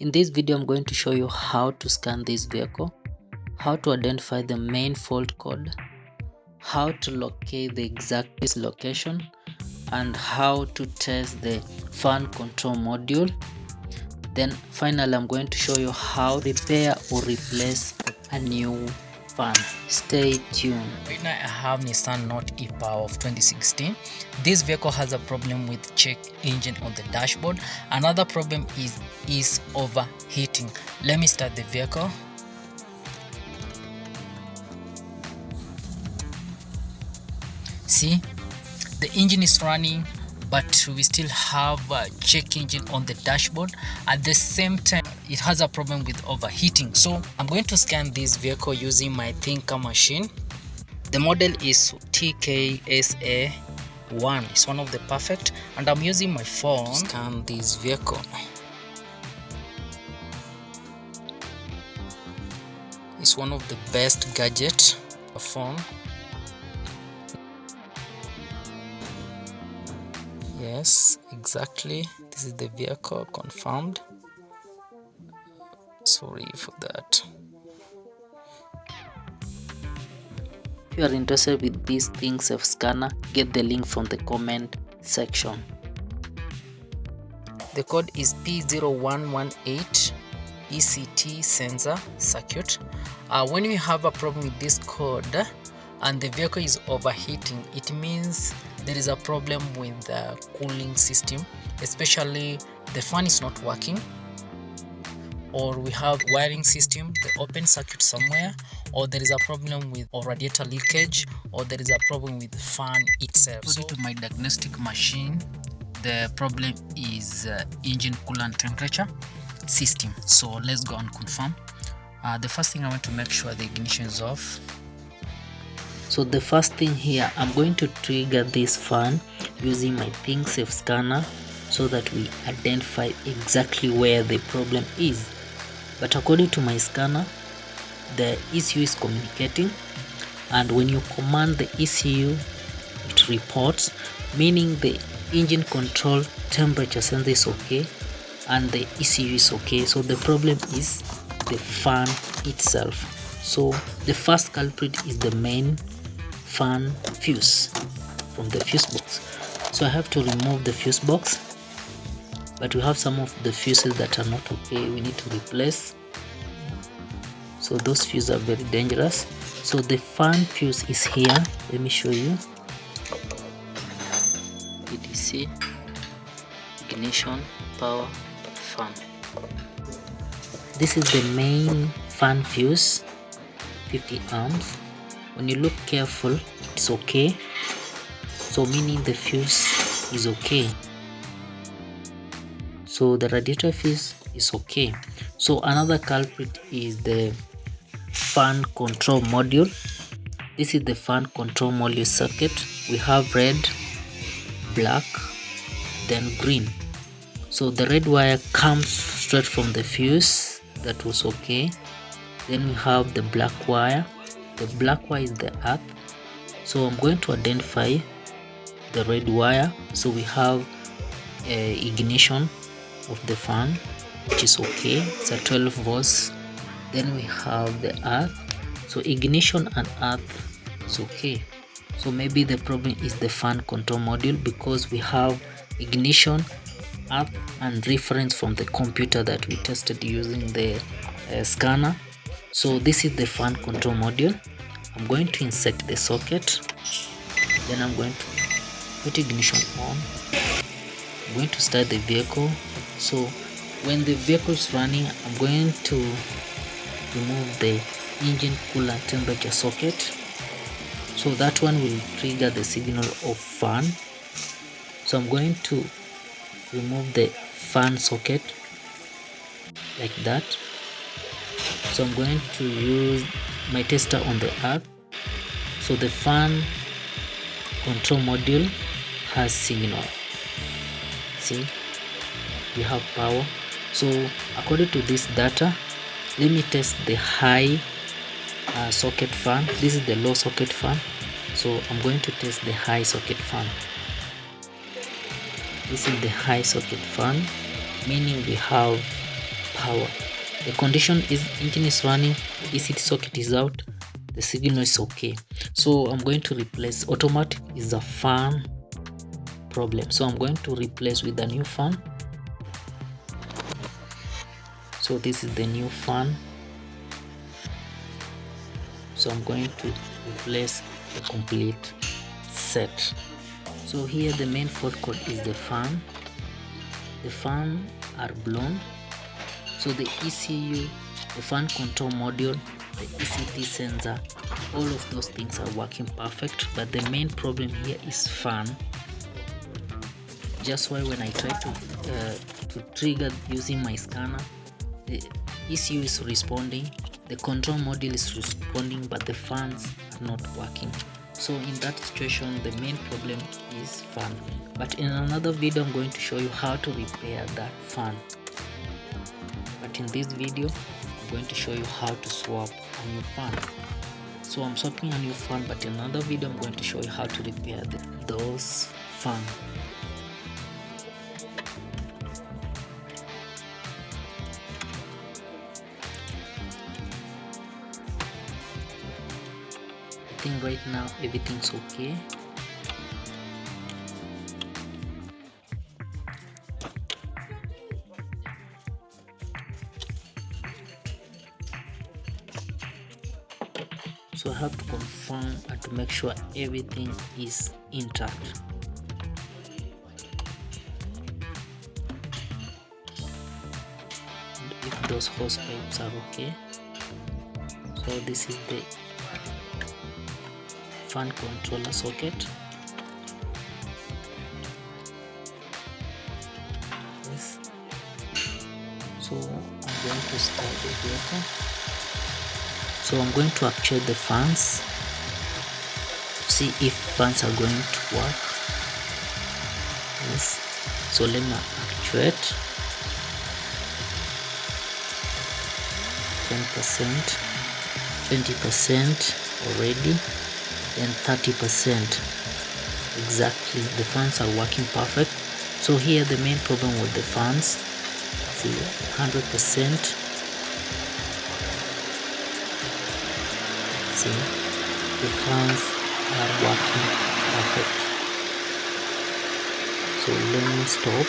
In this video, I'm going to show you how to scan this vehicle, how to identify the main fault code, how to locate the exact location, and how to test the fan control module. Then finally, I'm going to show you how to repair or replace a new fan. Stay tuned. Right now I have Nissan Note e-Power of 2016. This vehicle has a problem with check engine on the dashboard. Another problem is overheating. Let me start the vehicle. See, the engine is running, but we still have a check engine on the dashboard. At the same time, it has a problem with overheating. So I'm going to scan this vehicle using my thinker machine. The model is TKSA1. It's one of the perfect, and I'm using my phone to scan this vehicle. It's one of the best gadgets, a phone. Yes, exactly. This is the vehicle confirmed. Sorry for that. If you are interested with these things of scanner, get the link from the comment section. The code is P0118 ECT sensor circuit. When we have a problem with this code and the vehicle is overheating, it means there is a problem with the cooling system, especially the fan is not working, or we have wiring system, the open circuit somewhere, or there is a problem with radiator leakage, or there is a problem with the fan itself. According to my diagnostic machine, the problem is engine coolant temperature system. So let's go and confirm. The first thing I want to make sure the ignition is off. So the first thing here, I'm going to trigger this fan using my ThinkSafe scanner so that we identify exactly where the problem is. But according to my scanner, the ECU is communicating, and when you command the ECU, it reports, meaning the engine control temperature sensor is okay and the ECU is okay. So the problem is the fan itself. So the first culprit is the main fan fuse from the fuse box. So I have to remove the fuse box, but we have some of the fuses that are not okay, we need to replace. So those fuses are very dangerous. So the fan fuse is here. Let me show you. EDC, ignition, power, fan. This is the main fan fuse, 50 amps. When you look careful, it's okay. So meaning the fuse is okay. So the radiator fuse is okay. So another culprit is the fan control module. This is the fan control module circuit. We have red, black, then green. So the red wire comes straight from the fuse, that was okay. Then we have the black wire. The black wire is the earth. So I'm going to identify the red wire. So we have ignition of the fan, which is okay, it's a 12 volts. Then we have the earth. So ignition and earth is okay. So maybe the problem is the fan control module, because we have ignition, earth, and reference from the computer that we tested using the scanner. So this is the fan control module. I'm going to insert the socket, then I'm going to put ignition on. I'm going to start the vehicle. So when the vehicle is running, I'm going to remove the engine coolant temperature socket. So that one will trigger the signal of fan. So I'm going to remove the fan socket like that. So I'm going to use my tester on the earth. So the fan control module has signal. See, we have power. So according to this data, let me test the high socket fan. This is the low socket fan. So I'm going to test the high socket fan. This is the high socket fan, meaning we have power. The condition is engine is running, ECT socket is out, the signal is okay. So I'm going to replace. Automatic is a fan problem, so I'm going to replace with a new fan. So this is the new fan, so I'm going to replace the complete set. So here the main fault code is the fan. The fan are blown, so the ECU, the fan control module, the ECT sensor, all of those things are working perfect, but the main problem here is fan. Just why when I try to trigger using my scanner, the ECU is responding, the control module is responding, but the fans are not working. So in that situation, the main problem is fan. But in another video, I'm going to show you how to repair that fan. But in this video, I'm going to show you how to swap a new fan. So I'm swapping a new fan, but in another video, I'm going to show you how to repair those fans. I think right now everything's okay. So I have to confirm and to make sure everything is intact. And if those hose pipes are okay. So this is the fan controller socket. Yes. So I'm going to start the vehicle. So I'm going to actuate the fans, see if fans are going to work. Yes. So let me actuate. 10%, 20% already, and 30%. Exactly, the fans are working perfect. So here the main problem with the fans, see 100%. See, the fans are working perfect. So let me stop.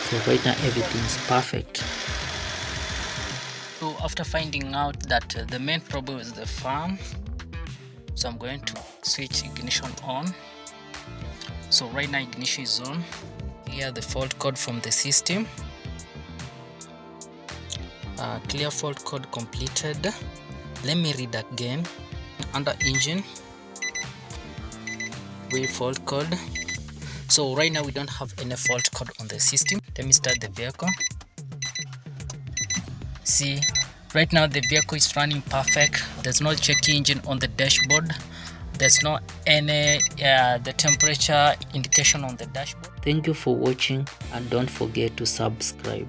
So right now everything is perfect. So after finding out that the main problem is the fan, so I'm going to switch ignition on. So right now ignition is on. Clear the fault code from the system. Clear fault code completed. Let me read again. Under engine, read fault code. So right now we don't have any fault code on the system. Let me start the vehicle. See, right now the vehicle is running perfect. There's no check engine on the dashboard. There's no any the temperature indication on the dashboard. Thank you for watching, and don't forget to subscribe.